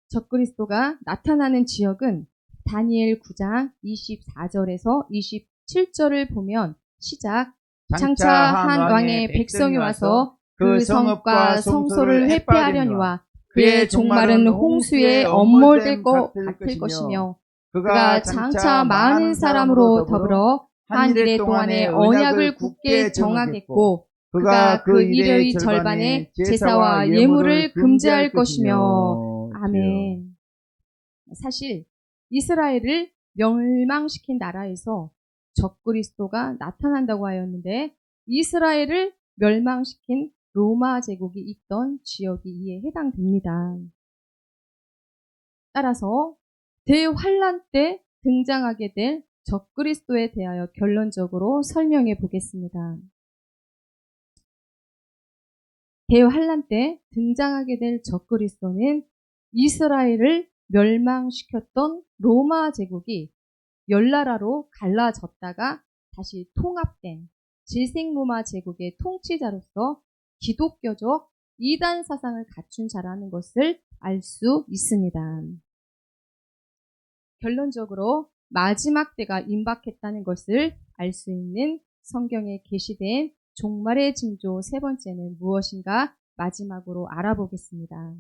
적그리스도가 나타나는 지역은 다니엘 9장 24절에서 27절을 보면 시작 장차 한 왕의 백성이 와서 그 성읍과 성소를 회폐하려니와 그의 종말은 홍수에 엄몰될 것 같을 것이며 그가 장차 많은 사람으로 더불어 한 일의 동안에 언약을 굳게 정하겠고 그가 그 일의 절반에 제사와 예물을 금지할 것이며 아멘. 사실 이스라엘을 멸망시킨 나라에서 적그리스도가 나타난다고 하였는데 이스라엘을 멸망시킨 로마 제국이 있던 지역이 이에 해당됩니다. 따라서 대환란 때 등장하게 될 적그리스도에 대하여 결론적으로 설명해 보겠습니다. 대환란 때 등장하게 될 적그리스도는 이스라엘을 멸망시켰던 로마 제국이 열 나라로 갈라졌다가 다시 통합된 질색로마 제국의 통치자로서 기독교적 이단 사상을 갖춘 자라는 것을 알 수 있습니다. 결론적으로 마지막 때가 임박했다는 것을 알 수 있는 성경에 게시된 종말의 징조 세 번째는 무엇인가 마지막으로 알아보겠습니다.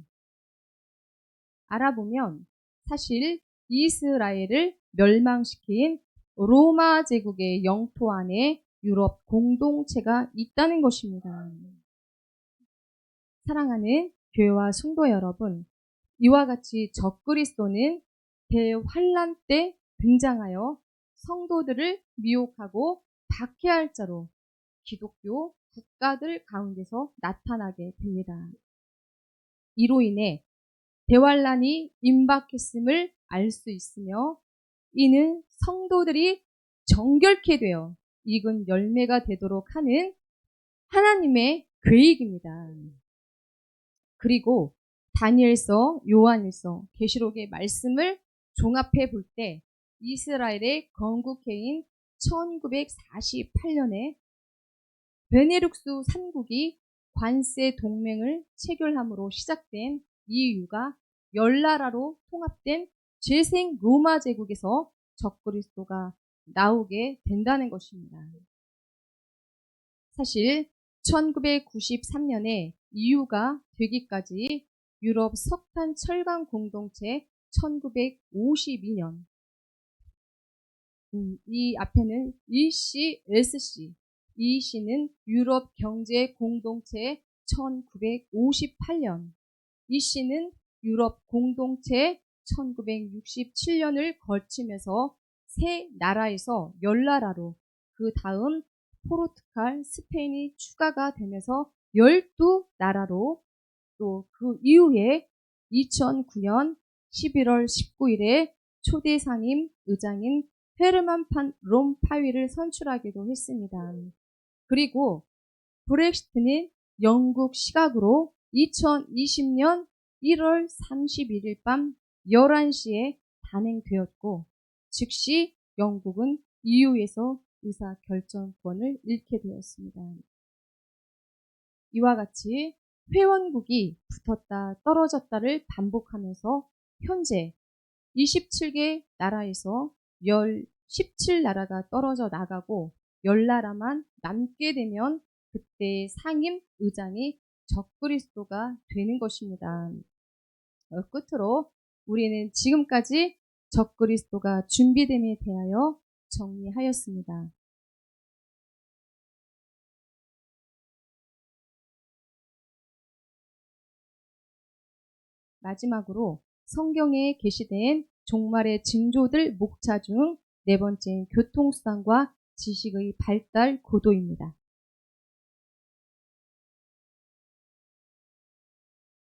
알아보면 사실 이스라엘을 멸망시킨 로마 제국의 영토 안에 유럽 공동체가 있다는 것입니다. 사랑하는 교회와 성도 여러분, 이와 같이 적그리스도는 대환란 때 등장하여 성도들을 미혹하고 박해할 자로 기독교 국가들 가운데서 나타나게 됩니다. 이로 인해 대환란이 임박했음을 알 수 있으며 이는 성도들이 정결케 되어 익은 열매가 되도록 하는 하나님의 계획입니다. 그리고 다니엘서, 요한일서, 계시록의 말씀을 종합해 볼 때 이스라엘의 건국해인 1948년에 베네룩스 3국이 관세 동맹을 체결함으로 시작된 이유가 열나라로 통합된 재생 로마 제국에서 적그리스도가 나오게 된다는 것입니다. 사실 1993년에 EU가 되기까지 유럽 석탄 철강 공동체 1952년 이 앞에는 EC, SC EC는 유럽 경제 공동체 1958년 EC는 유럽 공동체 1967년을 거치면서 세 나라에서 열나라로 그 다음 포르투갈, 스페인이 추가가 되면서 12나라로 또 그 이후에 2009년 11월 19일에 초대 상임 의장인 헤르만 판 롬파위를 선출하기도 했습니다. 그리고 브렉시트는 영국 시각으로 2020년 1월 31일 밤 11시에 단행되었고 즉시 영국은 EU에서 의사결정권을 잃게 되었습니다. 이와 같이 회원국이 붙었다 떨어졌다를 반복하면서 현재 27개 나라에서 17나라가 떨어져 나가고 10나라만 남게 되면 그때 상임 의장이 적그리스도가 되는 것입니다. 끝으로 우리는 지금까지 적그리스도가 준비됨에 대하여 정리하였습니다. 마지막으로 성경에 게시된 종말의 징조들 목차 중 네 번째는 교통수단과 지식의 발달 고도입니다.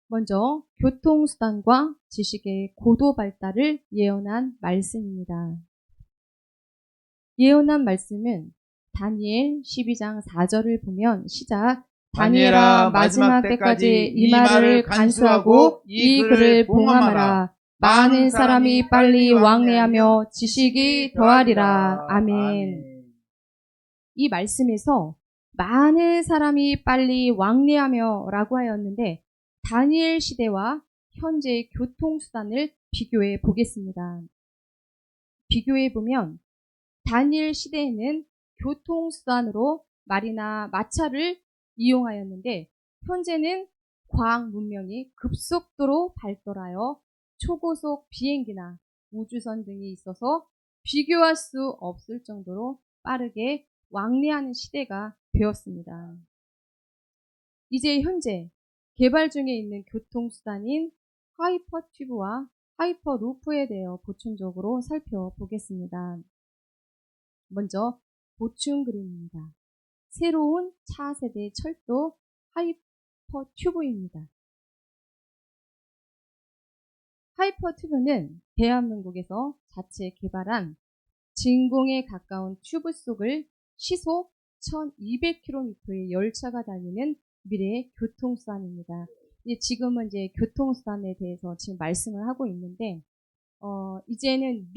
먼저 교통수단과 지식의 고도 발달을 예언한 말씀입니다. 예언한 말씀은 다니엘 12장 4절을 보면 시작 다니엘아 마지막 때까지 이 말을 간수하고 이 글을 봉함하라. 많은 사람이 빨리 왕래하며 지식이 더하리라. 아멘. 이 말씀에서 많은 사람이 빨리 왕래하며 라고 하였는데 다니엘 시대와 현재의 교통수단을 비교해 보겠습니다. 비교해 보면 다니엘 시대에는 교통수단으로 말이나 마차를 이용하였는데 현재는 과학 문명이 급속도로 발달하여 초고속 비행기나 우주선 등이 있어서 비교할 수 없을 정도로 빠르게 왕래하는 시대가 되었습니다. 이제 현재 개발 중에 있는 교통수단인 하이퍼튜브와 하이퍼루프에 대해 보충적으로 살펴보겠습니다. 먼저 보충 그림입니다. 새로운 차세대 철도 하이퍼튜브입니다. 하이퍼튜브는 대한민국에서 자체 개발한 진공에 가까운 튜브 속을 시속 1200km의 열차가 달리는 미래의 교통수단입니다. 지금은 이제 교통수단에 대해서 지금 말씀을 하고 있는데, 이제는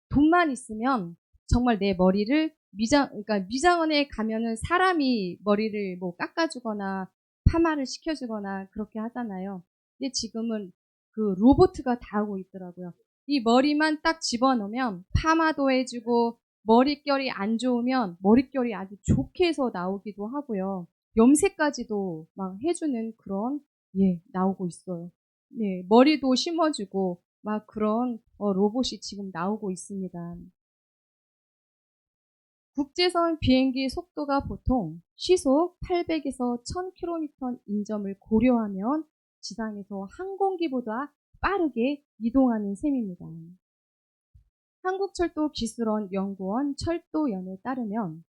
돈만 있으면 정말 내 머리를 그러니까 미장원에 가면은 사람이 머리를 뭐 깎아주거나 파마를 시켜주거나 그렇게 하잖아요. 근데 지금은 그 로봇가 다 하고 있더라고요. 이 머리만 딱 집어넣으면 파마도 해주고 머릿결이 안 좋으면 머릿결이 아주 좋게 해서 나오기도 하고요. 염색까지도 막 해주는 그런 나오고 있어요. 네, 머리도 심어주고 막 그런 로봇이 지금 나오고 있습니다. 국제선 비행기 속도가 보통 시속 800에서 1000km인 점을 고려하면 지상에서 항공기보다 빠르게 이동하는 셈입니다. 한국철도기술원 연구원 철도연에 따르면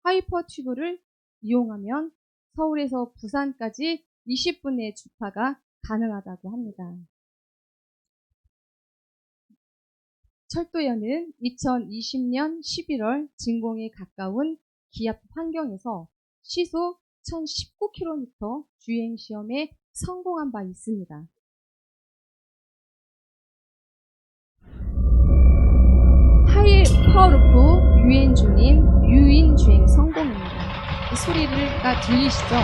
하이퍼튜브를 이용하면 서울에서 부산까지 20분 내 주파가 가능하다고 합니다. 철도연은 2020년 11월 진공에 가까운 기압 환경에서 시속 1019km 주행 시험에 성공한 바 있습니다. 하이퍼루프 유인 중인 유인 주행 성공입니다. 이 소리가 들리시죠?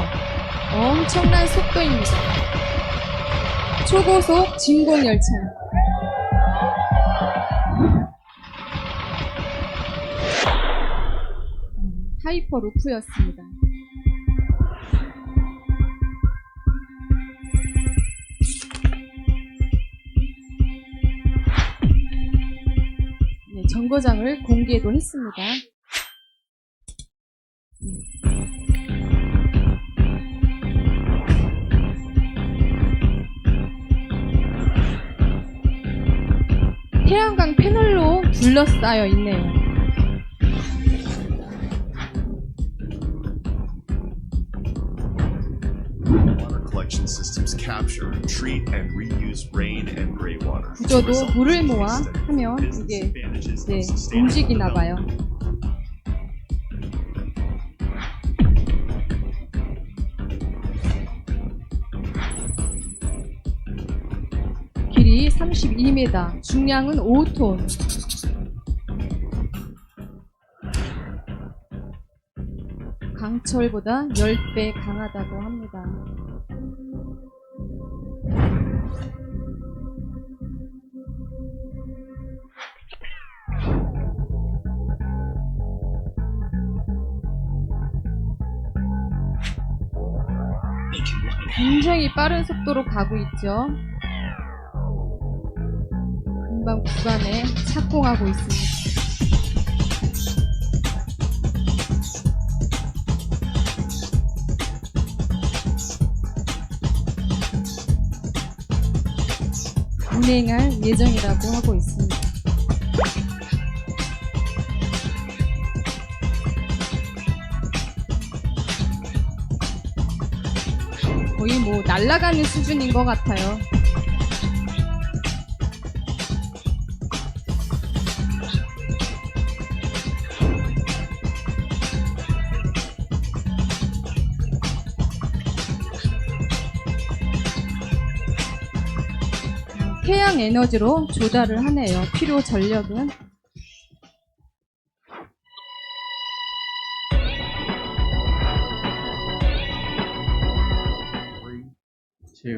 엄청난 속도입니다. 초고속 진공 열차. 하이퍼루프였습니다. 네, 정거장을 공개도 했습니다. 태양광 패널로 둘러싸여 있네요. Collection systems capture, treat, and reuse rain and greywater. 구조도 물을 모아 하면 이게 움직이나 봐요. 길이 32m, 중량은 5톤. 강철보다 10배 강하다고 합니다. 굉장히 빠른 속도로 가고 있죠. 금방 구간에 착공하고 있습니다. 운행할 예정이라고 하고 있습니다. 거의 뭐 날아가는 수준인 것 같아요. 태양 에너지로 조달을 하네요. 필요 전력은. 3, 2,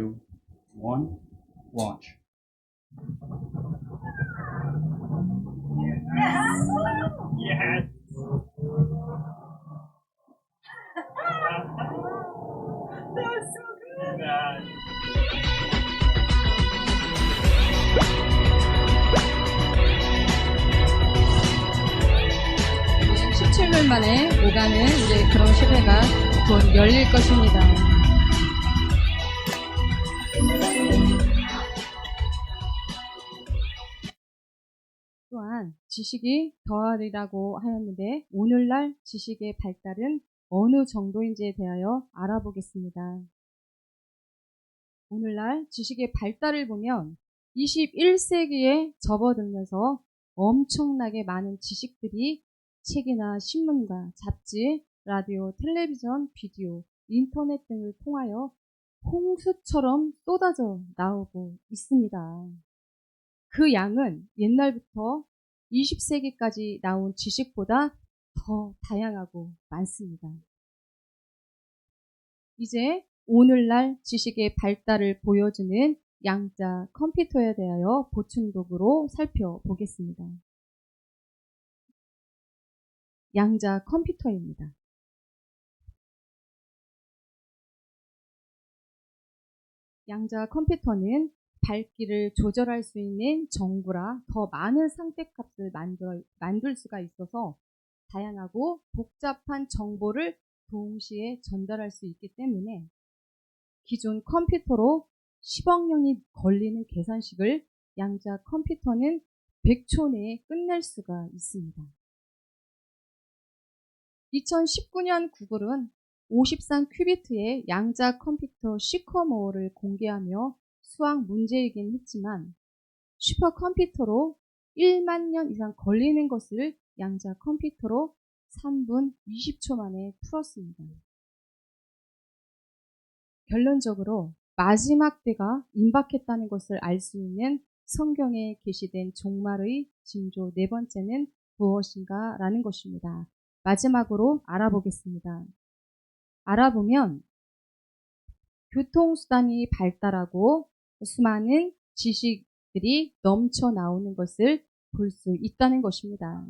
1, launch. Yes. That was so good. 17년 만에 오가는 이제 그런 시대가 곧 열릴 것입니다. 또한 지식이 더하리라고 하였는데 오늘날 지식의 발달은 어느 정도인지에 대하여 알아보겠습니다. 오늘날 지식의 발달을 보면 21세기에 접어들면서 엄청나게 많은 지식들이 책이나 신문과 잡지, 라디오, 텔레비전, 비디오, 인터넷 등을 통하여 홍수처럼 쏟아져 나오고 있습니다. 그 양은 옛날부터 20세기까지 나온 지식보다 더 다양하고 많습니다. 이제 오늘날 지식의 발달을 보여주는 양자 컴퓨터에 대하여 보충독으로 살펴보겠습니다. 양자 컴퓨터입니다. 양자 컴퓨터는 밝기를 조절할 수 있는 전구라 더 많은 상태값을 만들 수가 있어서 다양하고 복잡한 정보를 동시에 전달할 수 있기 때문에 기존 컴퓨터로 10억 년이 걸리는 계산식을 양자 컴퓨터는 100초 내에 끝낼 수가 있습니다. 2019년 구글은 53큐비트의 양자 컴퓨터 시커모어를 공개하며 수학 문제이긴 했지만 슈퍼컴퓨터로 1만 년 이상 걸리는 것을 양자 컴퓨터로 3분 20초 만에 풀었습니다. 결론적으로 마지막 때가 임박했다는 것을 알 수 있는 성경에 게시된 종말의 징조 네 번째는 무엇인가 라는 것입니다. 마지막으로 알아보겠습니다. 알아보면 교통수단이 발달하고 수많은 지식들이 넘쳐 나오는 것을 볼 수 있다는 것입니다.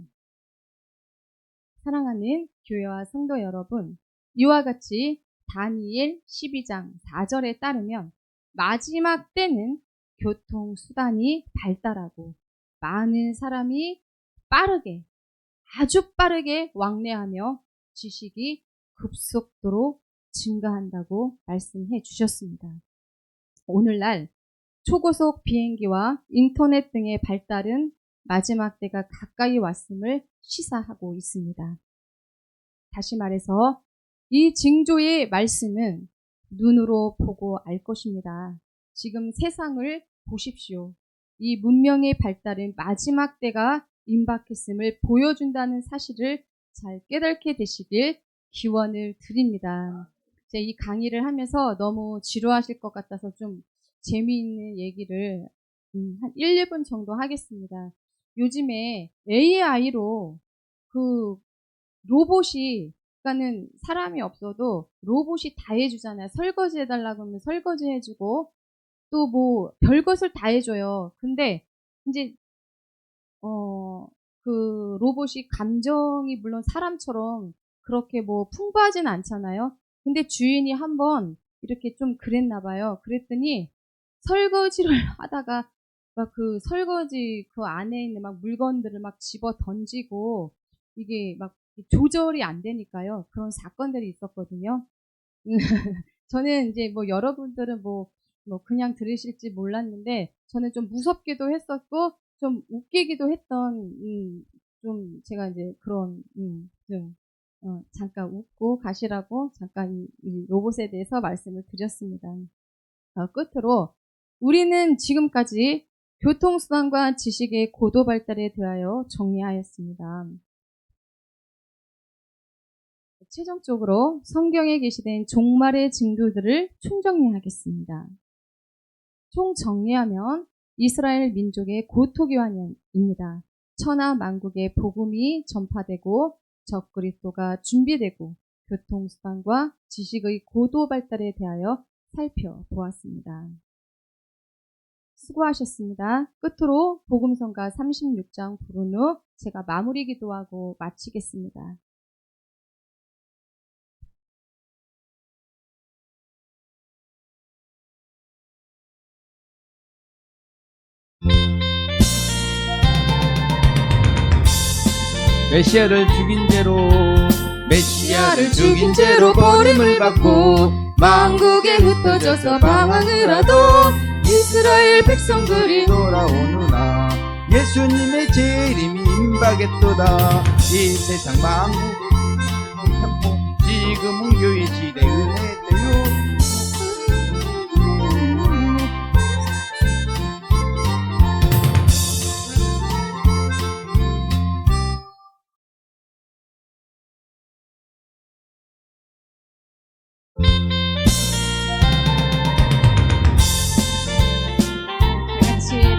사랑하는 교회와 성도 여러분, 이와 같이 다니엘 12장 4절에 따르면 마지막 때는 교통수단이 발달하고 많은 사람이 빠르게, 아주 빠르게 왕래하며 지식이 급속도로 증가한다고 말씀해 주셨습니다. 오늘날 초고속 비행기와 인터넷 등의 발달은 마지막 때가 가까이 왔음을 시사하고 있습니다. 다시 말해서 이 징조의 말씀은 눈으로 보고 알 것입니다. 지금 세상을 보십시오. 이 문명의 발달은 마지막 때가 임박했음을 보여준다는 사실을 잘 깨닫게 되시길 기원을 드립니다. 이 강의를 하면서 너무 지루하실 것 같아서 좀 재미있는 얘기를 한 1, 2분 정도 하겠습니다. 요즘에 AI로 그 로봇이, 그러니까는 사람이 없어도 로봇이 다 해주잖아요. 설거지 해달라고 하면 설거지 해주고 또 뭐 별것을 다 해줘요. 근데 이제 그 로봇이 감정이 물론 사람처럼 그렇게 뭐 풍부하진 않잖아요. 근데 주인이 한번 이렇게 좀 그랬나 봐요. 그랬더니 설거지를 하다가 막 그 설거지 그 안에 있는 막 물건들을 막 집어 던지고 이게 막 조절이 안 되니까요. 그런 사건들이 있었거든요. 저는 이제 뭐 여러분들은 뭐 그냥 들으실지 몰랐는데 저는 좀 무섭기도 했었고 좀 웃기기도 했던 좀 제가 이제 그런 좀 잠깐 웃고 가시라고 잠깐 이 로봇에 대해서 말씀을 드렸습니다. 끝으로 우리는 지금까지 교통수단과 지식의 고도 발달에 대하여 정리하였습니다. 최종적으로 성경에 게시된 종말의 징조들을 총정리하겠습니다. 총정리하면 이스라엘 민족의 고토교환입니다. 천하 만국의 복음이 전파되고 적그리스도가 준비되고 교통수단과 지식의 고도 발달에 대하여 살펴보았습니다. 수고하셨습니다. 끝으로 복음성가 36장 부른 후 제가 마무리 기도하고 마치겠습니다. 메시아를 죽인 죄로 버림을 받고 만국에 흩어져서 방황을 하던 이스라엘 백성들이 돌아오느나 예수님의 재림이 임박했도다. 이 세상 만국의 편포 지금은 교회 시대 은혜 때요.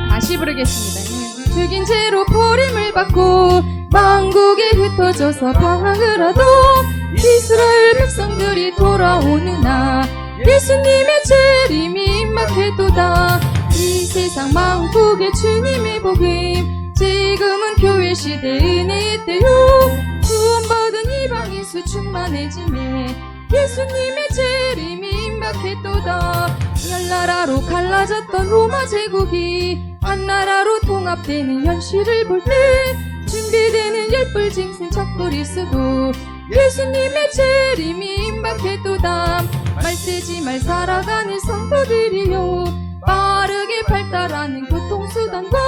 다시 부르겠습니다. 죽인 죄로 버림을 받고 만국에 흩어져서 방황을 하던 이스라엘 백성들이 돌아오는 날 예수님의 재림이 임박했도다. 세상 만국의 주님의 복음 지금은 교회 시대 은혜의 때요 구원받은 이방인수 충만해지네 예수님의 재림이 임박했도다 열나라로 갈라졌던 로마 제국이 한 나라로 통합되는 현실을 볼 때 준비되는 열불징승 척그리스도 예수님의 재림이 임박했도다 말세지 말 살아가는 성도들이요 빠르게 발달하는 교통수단과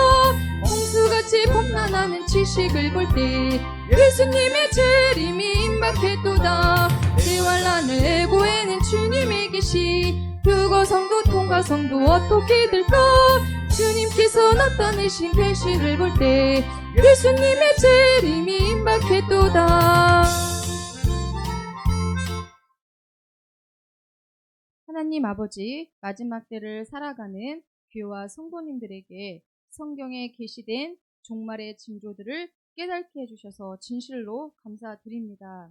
홍수같이 범람하는 지식을 볼 때 예수님의 재림이 임박했도다 대환란을 애고에는 주님의 계시 휴거성도 통가성도 어떻게 될까 주님께서 나타내신 계시를 볼 때 예수님의 재림이 임박했도다 하나님 아버지 마지막 때를 살아가는 교회와 성도님들에게 성경에 계시된 종말의 징조들을 깨닫게 해주셔서 진실로 감사드립니다.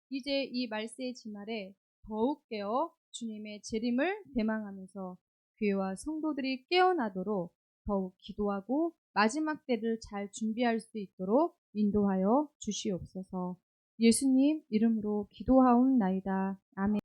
이제 이 말세의 지말에 더욱 깨어 주님의 재림을 대망하면서 교회와 성도들이 깨어나도록 더욱 기도하고 마지막 때를 잘 준비할 수 있도록 인도하여 주시옵소서. 예수님 이름으로 기도하옵나이다. 아멘.